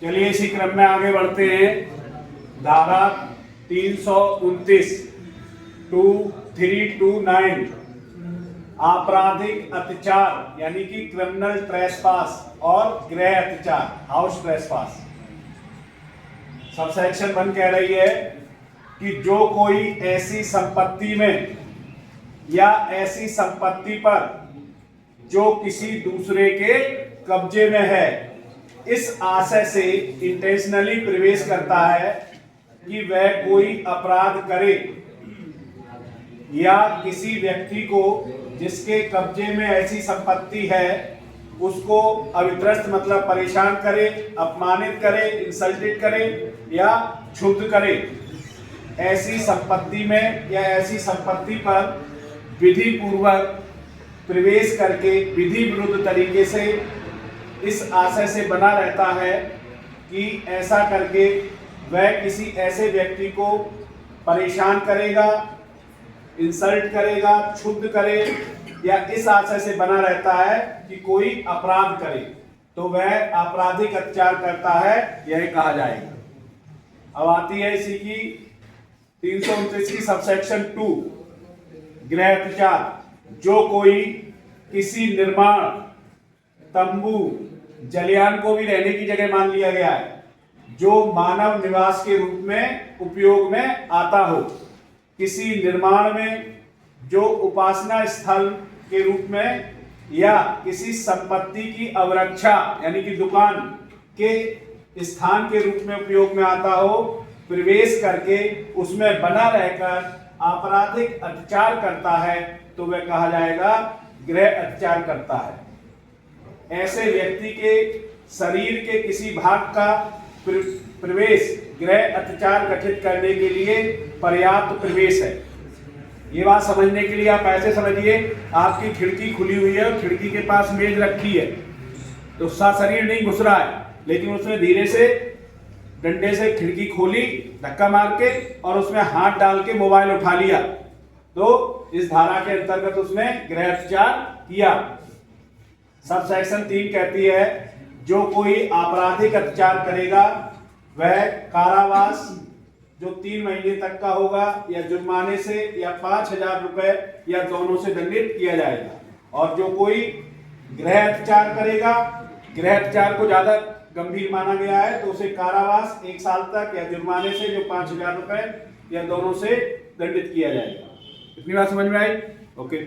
चलिए इसी क्रम में आगे बढ़ते हैं। धारा 329 2329 आपराधिक अत्याचार यानी कि क्रिमिनल ट्रेसपास और गृह अत्याचार हाउस ट्रेसपास। सबसेक्शन 1 कह रही है कि जो कोई ऐसी संपत्ति में या ऐसी संपत्ति पर जो किसी दूसरे के कब्जे में है इस आशय से इंटेंशनली प्रवेश करता है कि वह कोई अपराध करे या किसी व्यक्ति को जिसके कब्जे में ऐसी संपत्ति है उसको अवित्रस्त मतलब परेशान करे, अपमानित करे, इंसल्टेड करे या क्षुब्ध करे, ऐसी संपत्ति में या ऐसी संपत्ति पर विधि पूर्वक प्रवेश करके विधि विरुद्ध तरीके से इस आशय से बना रहता है कि ऐसा करके वह किसी ऐसे व्यक्ति को परेशान करेगा, इंसल्ट करेगा, क्षुब्ध करे या इस आशय से बना रहता है कि कोई अपराध करे तो वह आपराधिक अत्याचार करता है, यह कहा जाएगा। अब आती है इसी की 329 की सबसेक्शन 2 गृह अत्याचार। जो कोई किसी निर्माण, तंबू, जलियान को भी रहने की जगह मान लिया गया है, जो मानव निवास के रूप में उपयोग में आता हो, किसी निर्माण में जो उपासना स्थल के रूप में या किसी संपत्ति की अवरक्षा यानी कि दुकान के स्थान के रूप में उपयोग में आता हो, प्रवेश करके उसमें बना रहकर आपराधिक अत्याचार करता है तो वह कहा जाएगा गृह अत्याचार करता है। ऐसे व्यक्ति के शरीर के किसी भाग का प्रवेश गृह अत्याचार गठित करने के लिए पर्याप्त प्रवेश है। ये बात समझने के लिए आप ऐसे समझिए, आपकी खिड़की खुली हुई है और खिड़की के पास मेज रखी है तो शरीर नहीं घुस रहा है, लेकिन उसने धीरे से डंडे से खिड़की खोली धक्का मार के और उसमें हाथ डाल के मोबाइल उठा लिया तो इस धारा के अंतर्गत उसने गृह अत्याचार किया। सब सेक्शन 3 कहती है जो कोई आपराधिक अत्याचार करेगा वह कारावास जो 3 महीने तक का होगा या जुर्माने से या 5,000 रुपए या दोनों से दंडित किया जाएगा। और जो कोई गृह अत्याचार करेगा, गृह अत्याचार को ज्यादा गंभीर माना गया है तो उसे कारावास 1 साल तक या जुर्माने से जो 5,000 रुपए या दोनों से दंडित किया जाएगा। इतनी बात समझ में आई? ओके।